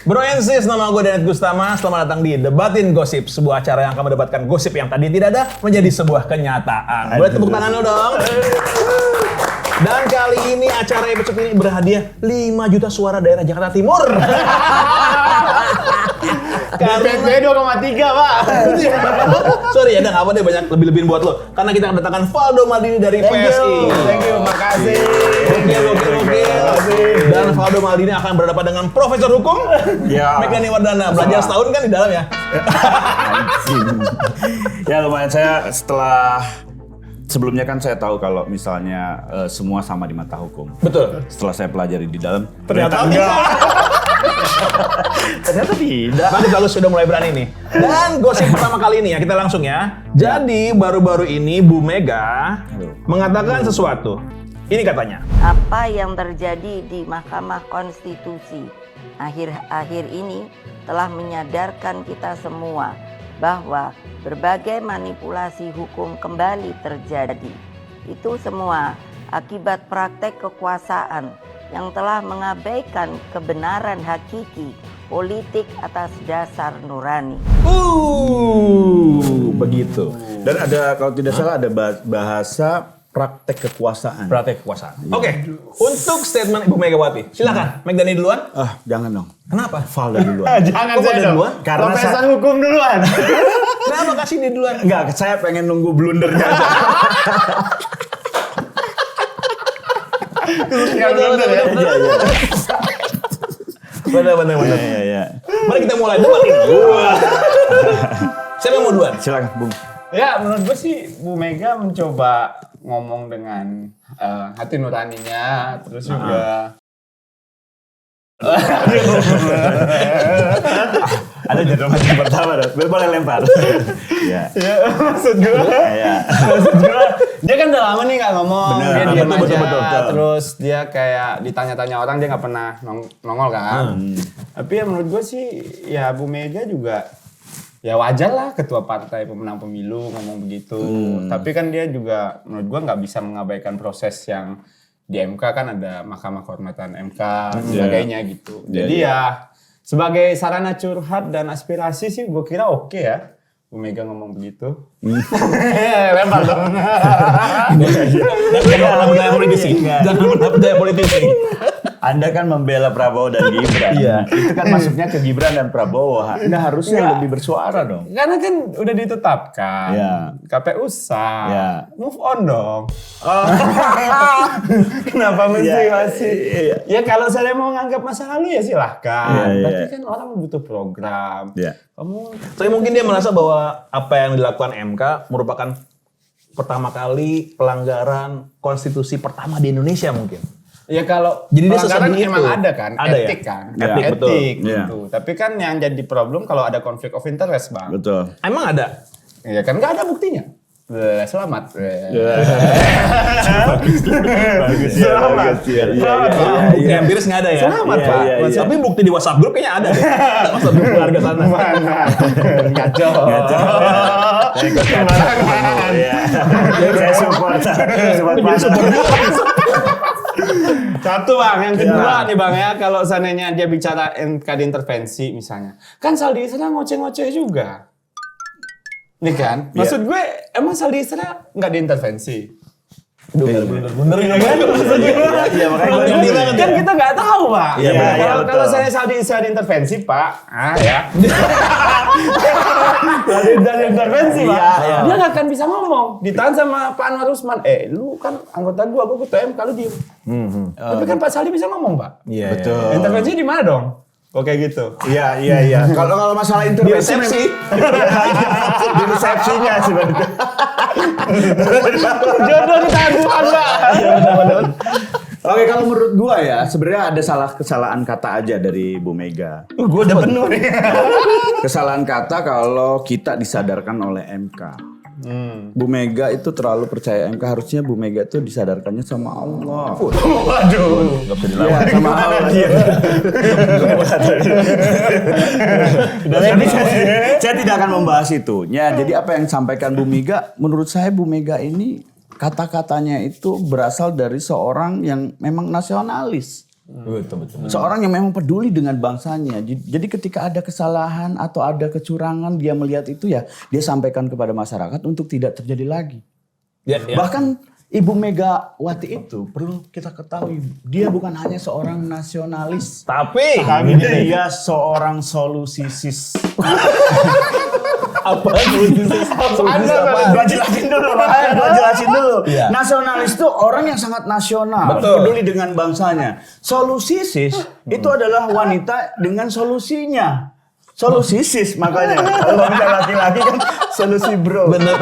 Bro and sis, nama gue Danet Gustama. Selamat datang di Debatin Gosip, sebuah acara yang akan mendebatkan gosip yang tadi tidak ada menjadi sebuah kenyataan. Boleh tepuk tangan lo dong. Dan kali ini acara episode ini berhadiah 5 juta suara daerah Jakarta Timur. Karena 2,3 Pak. Sorry ya, nggak apa deh, banyak lebih-lebihin buat lo. Karena kita kedatangan Valdo Maldini dari PSI. Thank you, makasih. Oke. Dan Valdo Maldini akan berhadapan dengan Profesor Hukum Megani Wardana. Belajar setahun kan di dalam ya? Ya lumayan, saya sebelumnya kan saya tahu kalau misalnya semua sama di mata hukum. Betul. Setelah saya pelajari di dalam, Ternyata enggak. Ternyata tidak. Nanti kalau sudah mulai berani nih. Dan gosip pertama kali ini ya, kita langsung ya. Jadi baru-baru ini Bu Mega mengatakan sesuatu. Ini katanya. Apa yang terjadi di Mahkamah Konstitusi akhir-akhir ini telah menyadarkan kita semua bahwa berbagai manipulasi hukum kembali terjadi. Itu semua akibat praktek kekuasaan yang telah mengabaikan kebenaran hakiki politik atas dasar nurani. Begitu. Dan ada, kalau tidak salah, ada bahasa praktek kekuasaan. Praktek kekuasaan. Oke, untuk statement Ibu Megawati, silakan. Megani duluan. Jangan dong. Kenapa? Valdo duluan. Jangan Kok saya Valdo dong. duluan? Karena Profesor hukum duluan. Kenapa kasih dia duluan? Enggak, saya pengen nunggu blundernya aja. Benar. Iya. Mari kita mulai debat ini. Siapa yang mau duluan? Silakan, Bung. Ya, menurut gue sih Bu Mega mencoba ngomong dengan hati nuraninya, terus juga Ada jadwal pertama dong. Boleh lempar. Iya. ya, maksud gue dia kan udah lama nih nggak ngomong. Bener, Dia diam aja. betul. Terus dia kayak ditanya-tanya orang, dia nggak pernah nongol kan. Tapi ya menurut gue sih ya Bu Mega juga ya wajar lah, ketua partai pemenang pemilu ngomong begitu. Tapi kan dia juga menurut gue nggak bisa mengabaikan proses yang di MK, kan ada Mahkamah Kehormatan MK dan sebagainya gitu. Jadi ya sebagai sarana curhat dan aspirasi sih gue kira oke ya Bu Mega ngomong begitu. Lempar dong. Jangan budaya politisi. Jangan budaya politisi. Anda kan membela Prabowo dan Gibran. Iya. Itu kan masuknya ke Gibran dan Prabowo. Anda harusnya lebih bersuara dong. Karena kan udah ditetapkan. Iya. KPU sah. Iya. Move on dong. Kenapa mesti masih? Iya. Ya kalau saya mau nganggap masa lalu ya silahkan. Iya. Tapi kan orang butuh program. Iya. Kamu Tapi mungkin dia merasa bahwa apa yang dilakukan MK merupakan pertama kali pelanggaran konstitusi pertama di Indonesia mungkin. ya kalau Jadi dia pelanggaran sesedih emang itu. ada kan, Ada etik ya? kan, Etik, betul. gitu. Tapi kan yang jadi problem kalau ada konflik of interest, Bang. Betul. Emang ada? Ya kan nggak ada buktinya. Selamat. Bagus ya. Selamat. Bukti empiris nggak ada ya? Selamat, Iya, Pak. iya, iya. Tapi bukti di WhatsApp group kayaknya ada deh. WhatsApp group keluarga sana. Mana? Ngaco. Sembarangan. Iya. Saya support. Satu Bang, yang kedua nih Bang ya, kalau seandainya dia bicara MK intervensi misalnya, kan Saldi Isra ngoceh-ngoceh juga. Nih kan, maksud gue emang Saldi Isra nggak diintervensi? Bener ya kan? Iya, makanya gue Yang bilang Kan kita nggak tahu Pak. Iya, Kalau betul. saya Saldi Isra diintervensi Pak, ya. Saldi Isra diintervensi Pak, Iya. dia nggak akan bisa ngomong. Ditahan sama Pak Anwar Usman, lu kan anggota gua ketua MK, lu diem. Tapi kan Pak Saldi bisa ngomong Pak. Iya, Betul. Intervensi di mana dong? Kok kayak gitu? Iya. Kalau masalah intervensi resepsi. di resepsinya sebenarnya. Jodoh ditahan Tuhan Pak. Oke, kalau menurut gua ya, sebenarnya ada kesalahan kata aja dari Bu Mega. Gua udah penuh nih. Kesalahan kata kalau kita disadarkan oleh MK. Bu Mega itu terlalu percaya MK, harusnya Bu Mega itu disadarkannya sama Allah. Waduh. Gak bisa dilawan. Ya, sama Allah. Saya tidak akan membahas itunya. Jadi apa yang disampaikan Bu Mega, menurut saya Bu Mega ini kata-katanya itu berasal dari seorang yang memang nasionalis. Betul. Seorang yang memang peduli dengan bangsanya. Jadi ketika ada kesalahan atau ada kecurangan, dia melihat itu ya, dia sampaikan kepada masyarakat untuk tidak terjadi lagi. Ya. Bahkan Ibu Megawati itu perlu kita ketahui, dia bukan hanya seorang nasionalis, Tapi dia seorang solusisis. apa Gua jelasin dulu. Iya. Nasionalis itu orang yang sangat nasional, Betul. peduli dengan bangsanya. Solusisis itu adalah wanita dengan solusinya. Solusisis makanya. Kalau misalnya laki-laki kan solusi bro. Benar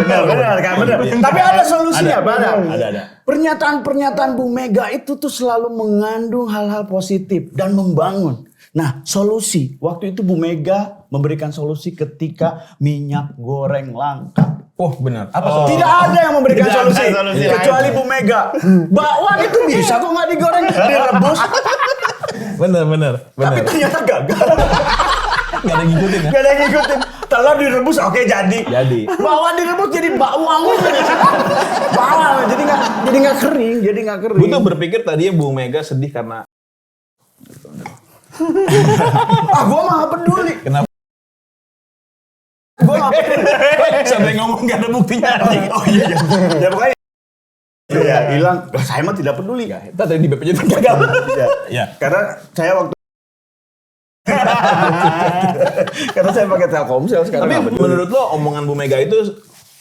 kan? Tapi ada solusinya, Ada. Pernyataan-pernyataan Bu Mega itu tuh selalu mengandung hal-hal positif dan membangun. Nah, solusi. Waktu itu Bu Mega memberikan solusi ketika minyak goreng langka. Oh benar. Apa Tidak ada yang memberikan Tidak ada solusi solusi kecuali Bu Mega. Bakwan itu bisa kok nggak digoreng, direbus. Benar. Tapi ternyata gagal. Nggak ada yang ngikutin ya? Gak ada yang ngikutin. Telur direbus, oke jadi. Bakwan direbus jadi bakwan. Bakwan jadi nggak kering, Gue tuh berpikir tadinya Bu Mega sedih karena Gue mah peduli. kenapa? Gue nggak peduli. Sampai ngomong nggak ada buktinya. Oh iya. Ya pokoknya. Iya hilang. Saya mah tidak peduli. Tadi di BPJS gagal. Ya. Karena saya waktu karena saya pakai Telkomsel sekarang. Tapi nggak peduli. menurut lo omongan Bu Mega itu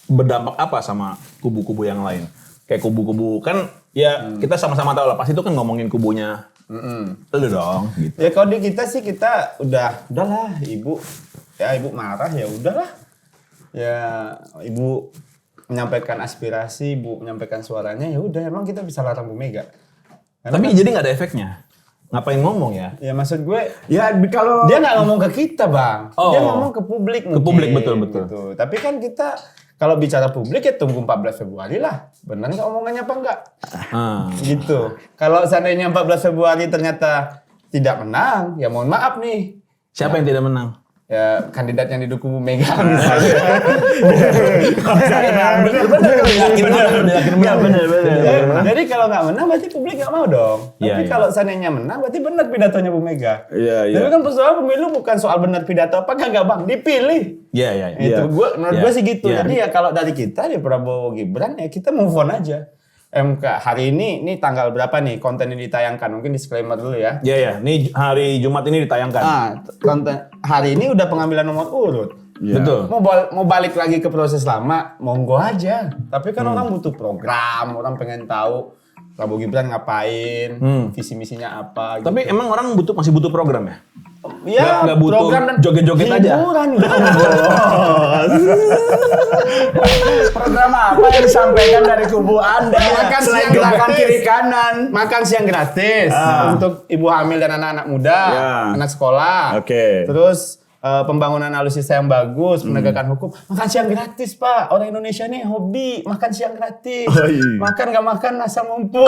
berdampak apa sama kubu-kubu yang lain? Kayak kubu-kubu kan ya kita sama-sama tahu lah pasti itu kan ngomongin kubunya. Lu dong gitu. Ya kalau di kita sih kita udahlah ibu marah ya udahlah. Ya ibu menyampaikan aspirasi, ibu menyampaikan suaranya ya udah emang kita bisa larang Bu Mega. Karena Tapi jadi nggak ada efeknya. Ngapain ngomong ya? ya maksud gue Ya kalau dia nggak ngomong ke kita bang, Oh. dia ngomong ke publik mungkin. publik, betul. Gitu. Tapi kan kita kalau bicara publik ya tunggu 14 Februari lah, benar nggak omongannya apa enggak? Gitu. Kalau seandainya 14 Februari ternyata tidak menang, ya mohon maaf nih. Siapa yang tidak menang? Ya kandidat yang didukung Bu Mega misalnya. Jadi kalau nggak menang berarti publik nggak mau dong. Tapi kalau seandainya menang berarti benar pidatonya Bu Mega. Iya. Tapi kan persoalan pemilu bukan soal benar pidato apa kagak bang, dipilih. Iya. Itu menurut gue sih gitu. Jadi ya kalau dari kita di Prabowo Gibran ya kita move on aja. MK hari ini tanggal berapa nih konten ini ditayangkan? Mungkin disclaimer dulu ya. Iya. Ini hari Jumat ini ditayangkan. Konten hari ini udah pengambilan nomor urut. Ya. Betul. Mau balik lagi ke proses lama, monggo aja. Tapi kan orang butuh program, orang pengen tahu Prabowo Gibran ngapain, visi misinya apa. Gitu. Tapi emang orang masih butuh program ya? Ya, nggak butuh program dan joget-joget aja. hiburan dong, program apa yang disampaikan dari kubu Anda? Makan Selain siang gerakan gratis. kiri kanan. Makan siang gratis untuk ibu hamil dan anak-anak muda, anak sekolah. Oke. Terus pembangunan alutsista yang bagus, penegakan hukum. Makan siang gratis, Pak. Orang Indonesia nih hobi makan siang gratis. Makan nggak makan asal ngumpul.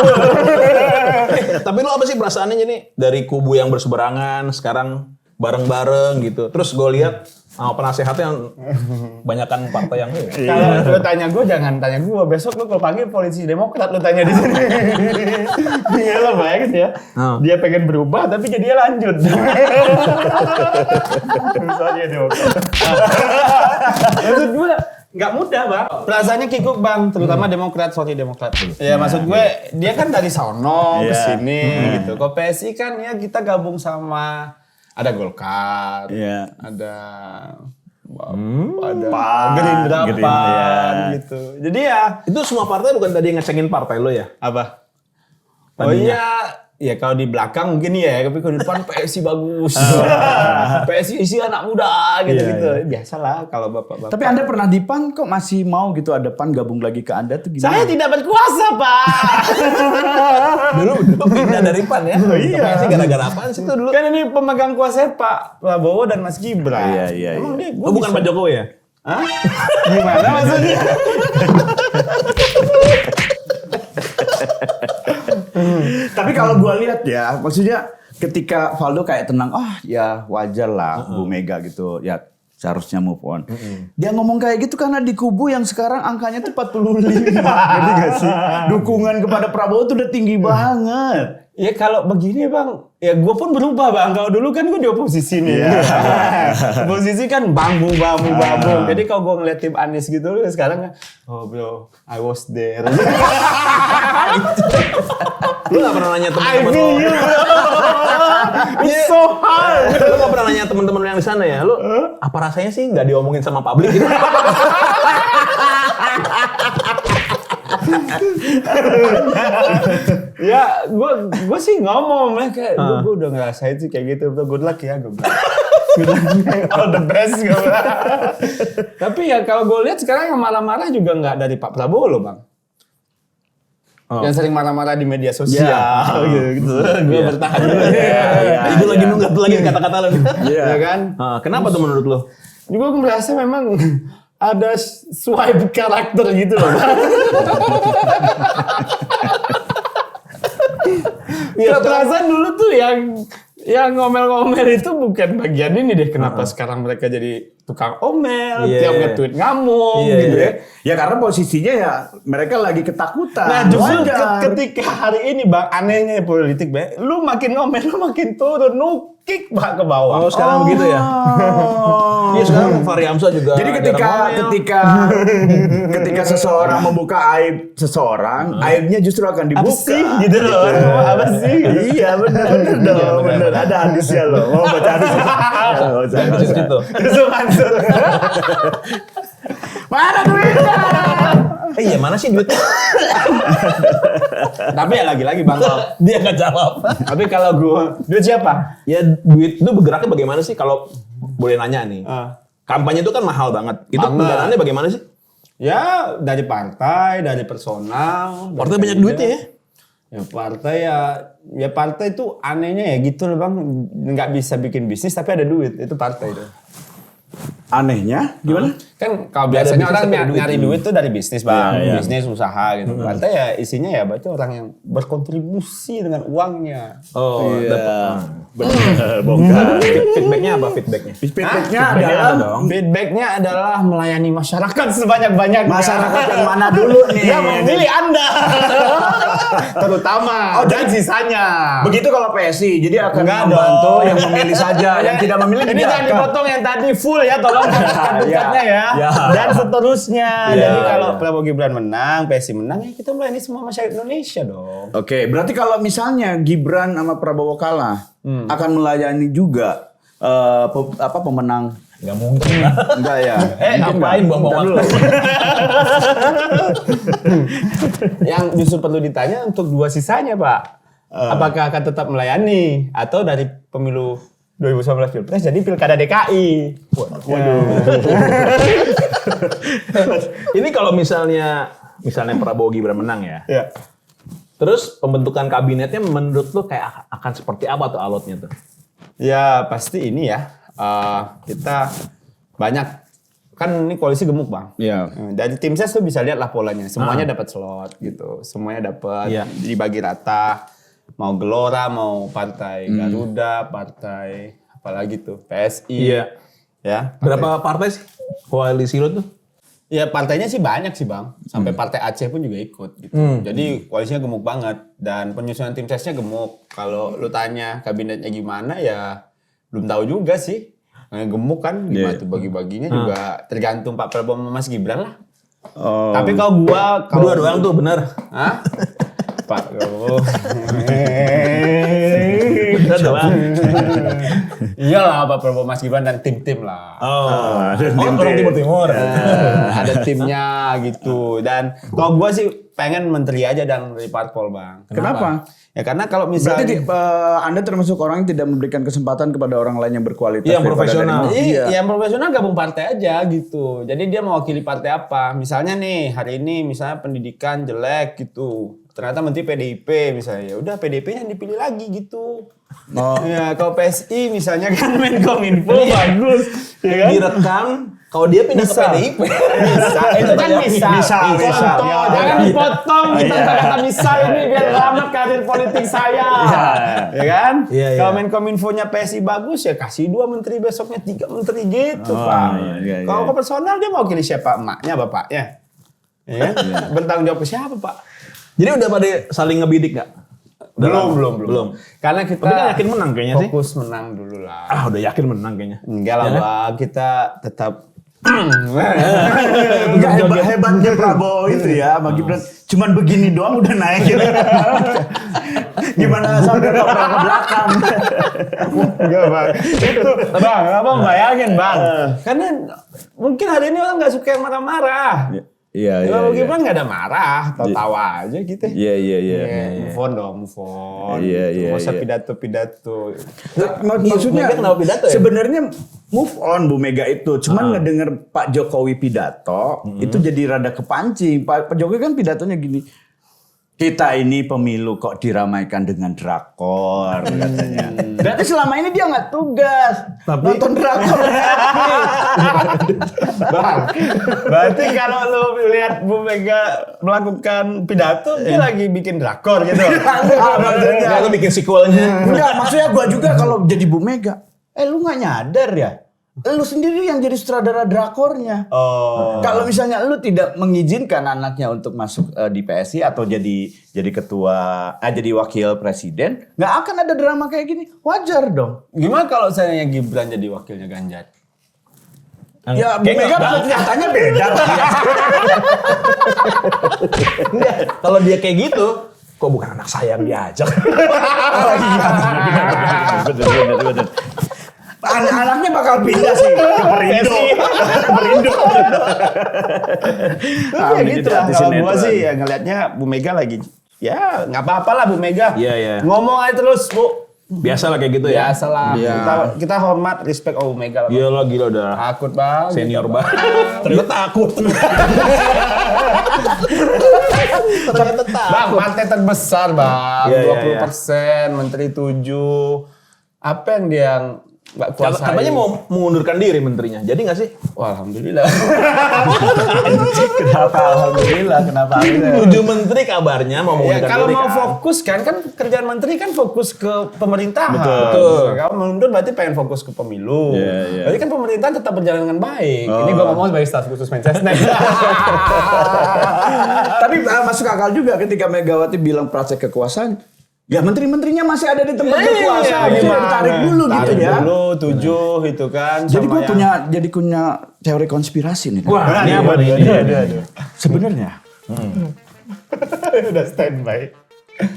Tapi lo apa sih perasaannya jadi dari kubu yang berseberangan sekarang bareng-bareng gitu. Terus gue lihat penasehatnya yang banyakan partai yang Kalau lu tanya gue, jangan tanya gue. Besok lu kalau panggil polisi Demokrat, lu tanya di sini. Iya lo bayangin ya. Dia pengen berubah tapi jadinya lanjut. Misalnya Demokrat. Maksud gue nggak mudah bang. Perasaannya kikuk bang, terutama Demokrat. Ya maksud gue dia kan dari sono ke sini gitu. Kalau PSI kan ya kita gabung sama ada Golkar, ada Gerindra gitu. Jadi ya itu semua partai bukan tadi ngecengin partai lo ya? apa? Tadinya. Oh iya, ya kalau di belakang mungkin ya, tapi kalau di depan PSI bagus. PSI isi anak muda gitu-gitu. Biasalah kalau bapak-bapak. Tapi Anda pernah di PAN kok masih mau gitu ada PAN gabung lagi ke Anda tuh gimana? Saya tidak berkuasa, Pak. dulu pindah dari PAN ya? Ke PSI gara-gara apaan sih itu dulu? Kan ini pemegang kuasa Pak Prabowo dan Mas Gibran. Iya. Emang dia Lo bukan Pak Jokowi ya? Hah? Gimana maksudnya? Tapi kalau gua lihat ya, maksudnya ketika Valdo kayak tenang, ya wajar lah Bu Mega gitu, ya seharusnya move on. Dia ngomong kayak gitu karena di kubu yang sekarang angkanya tuh 45. Ngerti gak sih? Dukungan kepada Prabowo tuh udah tinggi banget. Ya kalau begini bang, ya gue pun berubah bang. Kalau dulu kan gue di oposisi nih. Oposisi kan bambu. Jadi kalau gue ngeliat tim Anies gitu, sekarang kan, oh bro, I was there. Lu gak pernah nanya I temen-temen feel lu. you bro. It's so hard. Lu gak pernah nanya temen-temen lu yang di sana ya? Lu apa rasanya sih gak diomongin sama publik gitu? Ya, gue sih ngomong kayak gue udah ngerasain sih kayak gitu. Good luck ya, gue bilang. Good luck, all the best gue bilang. Tapi ya kalau gue lihat sekarang yang marah-marah juga nggak dari Pak Prabowo loh bang. Yang sering marah-marah di media sosial gitu. Gue bertahan dulu. Gue lagi nunggak lagi kata-kata lu. Ya kan? Kenapa tuh menurut lu? Gue merasa memang ada swipe karakter gitu loh bang. Ya perasaan dulu tuh yang ngomel-ngomel itu bukan bagian ini deh. Kenapa sekarang mereka jadi tukang omel, tiap nge-tweet ngamuk gitu ya. Ya karena posisinya ya mereka lagi ketakutan. Nah justru Wajar. ketika hari ini bang, anehnya politik bang, lu makin ngomel, lu makin turun, kick bang ke bawah. Oh sekarang begitu ya? Iya sekarang Fahri Hamzah juga. Jadi ketika seseorang membuka aib seseorang, aibnya justru akan dibuka. Apa sih gitu loh? Apa sih? Iya benar dong, benar. Ada hadisnya loh. Mau baca hadis Gitu. Itu Mansur. Mana duitnya? Iya mana sih duitnya? Tapi ya lagi-lagi bang, Dia nggak jawab. tapi kalau gue, duit siapa? Ya duit itu bergeraknya bagaimana sih kalau boleh nanya nih? Kampanye itu kan mahal banget. Itu Banget. pendanaannya bagaimana sih? Ya dari partai, dari personal. Partai dari banyak kandidat. duitnya ya? Ya partai itu anehnya ya gitu loh bang, nggak bisa bikin bisnis tapi ada duit, itu partai itu. Anehnya gimana? Kan kalau Nggak ada biasanya bisnis orang tapi ada duit. nyari duit tuh dari bisnis bang, Iya, iya. bisnis usaha gitu. Partai ya isinya ya berarti orang yang berkontribusi dengan uangnya. Oh, Benar, bongkar. feedbacknya apa feedbacknya? Feedbacknya Feedbacknya adalah apa dong? Feedbacknya adalah melayani masyarakat sebanyak-banyaknya. masyarakat yang mana dulu nih? Yang memilih Anda. Terutama. Dan sisanya. Begitu kalau PSI, jadi akan Enggak membantu dong. yang memilih saja, yang tidak memilih Ini tidak jangan akan. dipotong yang tadi full ya, tolong dukatnya ya. Ya. Dan seterusnya. Ya, Jadi kalau ya. Prabowo Gibran menang, PSI menang, ya kita melayani semua masyarakat Indonesia dong. Oke, berarti kalau misalnya Gibran sama Prabowo kalah, akan melayani juga pemenang. Nggak mungkin lah. Enggak ya? Ngapain buang-buang waktu? Yang justru perlu ditanya untuk dua sisanya, Pak. Apakah akan tetap melayani atau dari pemilu 2019 Pilpres jadi Pilkada DKI? Waduh. Ini kalau misalnya Prabowo Gibran menang ya. Ya. Terus pembentukan kabinetnya menurut lu kayak akan seperti apa tuh alotnya tuh? Ya pasti ini ya. Kita banyak kan ini koalisi gemuk bang. Iya. Dari tim ses tuh bisa lihat lah polanya. Semuanya dapat slot gitu. Semuanya dapat Iya. dibagi rata. Mau Gelora, mau partai Garuda, partai apalagi tuh PSI. Iya. Ya. Berapa partai sih koalisi lu tuh? Ya partainya sih banyak sih bang. Sampai partai Aceh pun juga ikut gitu. Jadi koalisinya gemuk banget. Dan penyusunan tim sesnya gemuk. Kalau lu tanya kabinetnya gimana ya belum tahu juga sih. Gemuk kan gimana tuh bagi-baginya juga tergantung Pak Prabowo sama Mas Gibran lah. Oh. Tapi kalau gua Dua doang tuh bener. Hah? Pak Prabowo. Bener doang. Iyalah Pak Prabowo Mas Gibran dan tim-tim lah. Orang timur-timur. Ada timnya gitu. Dan kalau gue sih pengen menteri aja dan dari parpol bang. Kenapa? Ya karena kalau Berarti misalnya Anda termasuk orang yang tidak memberikan kesempatan kepada orang lain yang berkualitas. Yang daripada profesional. dari- Iya. yang profesional gabung partai aja gitu. Jadi dia mewakili partai apa. Misalnya nih hari ini misalnya pendidikan jelek gitu. Ternyata menteri PDIP misalnya. Ya udah PDIP yang dipilih lagi gitu. Oh. Ya kalau PSI misalnya kan Menkominfo bagus. Ya kan? Direkam kalau dia pindah ke PDIP. Bisa, itu kan bisa. Bisa. Contoh, Ya, jangan ya. dipotong kita kata bisa ini biar selamat karir politik saya. Ya kan? Iya, iya. Kalau Menkominfo-nya PSI bagus ya kasih 2 menteri besoknya 3 menteri gitu, Pak. iya, iya. Kalau ke personal dia mau pilih siapa? Emaknya, bapaknya. Ya kan? Bertanggung jawab ke siapa, Pak? Jadi udah pada saling ngebidik nggak? Belum. Karena kita Tapi kan yakin menang kayaknya sih. fokus menang dulu lah. Ah, udah yakin menang kayaknya. Enggak lah, Bang. Kita tetap Enggak hebatnya Prabowo itu ya, sama Gibran. Cuman begini doang udah naik gitu. Gimana sampai ke belakang? Enggak, Bang. Itu, Bang, Abang bayangin, Bang. Karena mungkin hari ini orang nggak suka yang marah-marah. Iya, Kalau Gibran nggak ada marah, tawa aja gitu. Iya. Move on dong, move on. Iya. Nggak usah pidato-pidato. Maksudnya Mega kenapa pidato ya? sebenarnya move on Bu Mega itu, cuman ngedenger Pak Jokowi pidato itu jadi rada kepancing. Pak Jokowi kan pidatonya gini. Kita ini pemilu kok diramaikan dengan drakor katanya. Berarti selama ini dia nggak tugas nonton drakor. Bang, berarti kalau lu lihat Bu Mega melakukan pidato, dia lagi bikin drakor gitu. Enggak, lu bikin sequelnya. Enggak, maksudnya gua juga kalau jadi Bu Mega. Lu nggak nyadar ya? Lu sendiri yang jadi sutradara drakornya. Oh. Kalau misalnya lu tidak mengizinkan anaknya untuk masuk di PSI atau jadi ketua, jadi wakil presiden, nggak akan ada drama kayak gini. Wajar dong. Gimana kalau saya Gibran jadi wakilnya Ganjar? Ya, Bu Mega nyatanya beda. Enggak, kalau dia kayak gitu, kok bukan anak saya yang diajak? Oh iya, bener. Anaknya bakal pindah sih ke Perindo. Ya gitu lah. Kalau gua sih ya ngelihatnya Bu Mega lagi. Ya nggak apa-apa lah Bu Mega. Iya. Ngomong aja terus Bu. Biasa lah kayak gitu ya. Biasa lah. Iya. Kita hormat, respect Bu Mega lah. Iya lah, gila udah Takut Bang. senior banget. Ternyata takut. Ternyata takut. Bang, partai terbesar Bang. Iya, 20%, Menteri 7. Apa yang dia nggak kuasai? Katanya mau mengundurkan diri menterinya. Jadi nggak sih? Wah, alhamdulillah. Kenapa alhamdulillah? 7 menteri kabarnya mau Ya, mengundurkan kalau diri mau kan. fokus kan kerjaan menteri kan fokus ke pemerintahan. Betul. Kalau mundur berarti pengen fokus ke pemilu. Iya. Berarti kan pemerintahan tetap berjalan dengan baik. Ini gua ngomong sebagai staf khusus Manchester. Tapi masuk akal juga ketika Megawati bilang praktek kekuasaan. Ya menteri-menterinya masih ada di tempat berkuasa. Gimana? Ditarik dulu gitu Tarik ya. dulu 7 itu kan. Jadi sama gue yang- punya teori konspirasi nih. Wah, ini apa nih? Sebenarnya udah standby.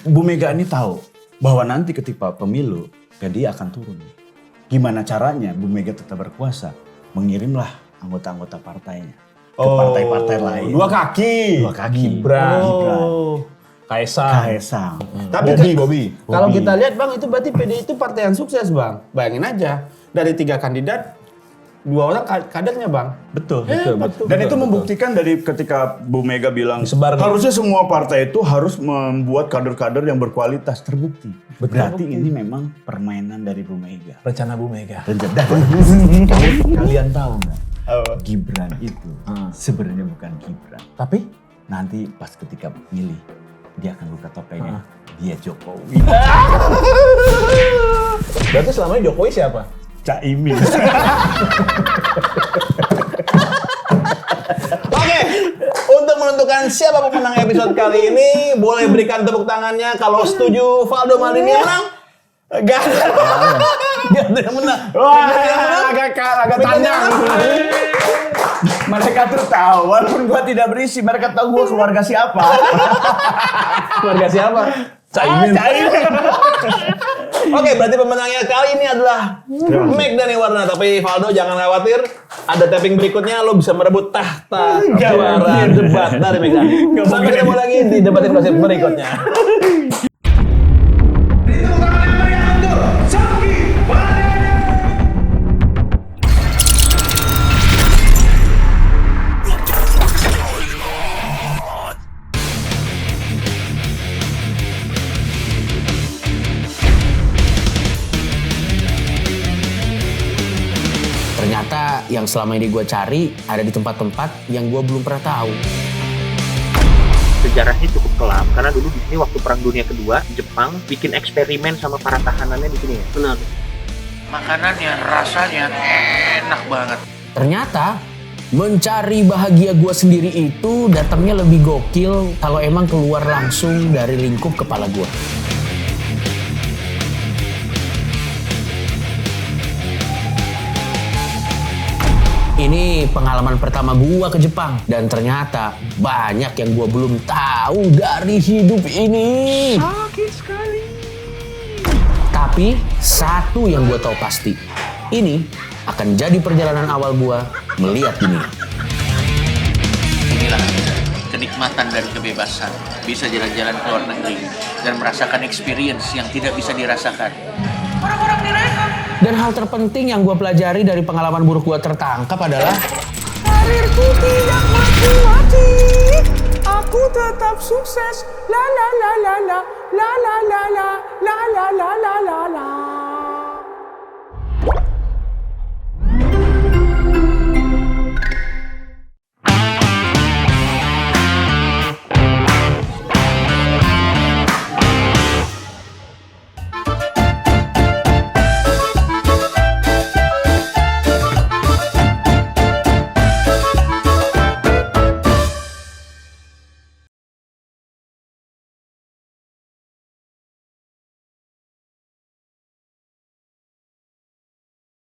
Bu Mega ini tahu bahwa nanti ketika pemilu, ya dia akan turun. Gimana caranya Bu Mega tetap berkuasa? Mengirimlah anggota-anggota partainya ke partai-partai lain. Dua kaki. Gibran. Kaisang. Tapi Bobby. kalau kita lihat Bang, itu berarti PDI itu partai yang sukses Bang. Bayangin aja, dari 3 kandidat, 2 orang kadernya Bang. Betul. betul. Dan itu membuktikan dari ketika Bu Mega bilang Disebar nih. harusnya semua partai itu harus membuat kader-kader yang berkualitas, terbukti. Berarti ini memang permainan dari Bu Mega. Rencana Bu Mega. Kalian tahu nggak? Gibran itu sebenarnya bukan Gibran. Tapi Nanti pas ketika milih, dia akan buka topengnya. Dia Jokowi. berarti selama ini Jokowi siapa? Caimin. Oke, untuk menentukan siapa pemenang episode kali ini, boleh berikan tepuk tangannya kalau setuju Valdo Maldini yang menang. Gak ada. Gak ada yang menang. Wah, agak tanyang. Mereka tuh tahu, walaupun gua tidak berisi, mereka tahu gua keluarga siapa. Keluarga siapa? Caimin. Oke, berarti pemenangnya kali ini adalah Meg Daniwarna. Tapi Valdo jangan khawatir, ada tapping berikutnya lo bisa merebut tahta juara debat dari Meg Dani. Sampai ketemu lagi di debatin gosip berikutnya. Ternyata yang selama ini gue cari ada di tempat-tempat yang gue belum pernah tahu. Sejarahnya cukup kelam karena dulu di sini waktu Perang Dunia Kedua Jepang bikin eksperimen sama para tahanannya di sini ya. Benar. Makanannya rasanya enak banget. Ternyata mencari bahagia gue sendiri itu datangnya lebih gokil kalau emang keluar langsung dari lingkup kepala gue. Ini pengalaman pertama gua ke Jepang dan ternyata banyak yang gua belum tahu dari hidup ini. Sakit sekali. Tapi satu yang gua tahu pasti, ini akan jadi perjalanan awal gua melihat dunia. Inilah kenikmatan dari kebebasan. Bisa jalan-jalan ke luar negeri dan merasakan experience yang tidak bisa dirasakan. Orang-orang direkam. Dan hal terpenting yang gue pelajari dari pengalaman buruk gue tertangkap adalah karirku tidak mati-mati, aku tetap sukses. La la la la la la la la la la la la la la.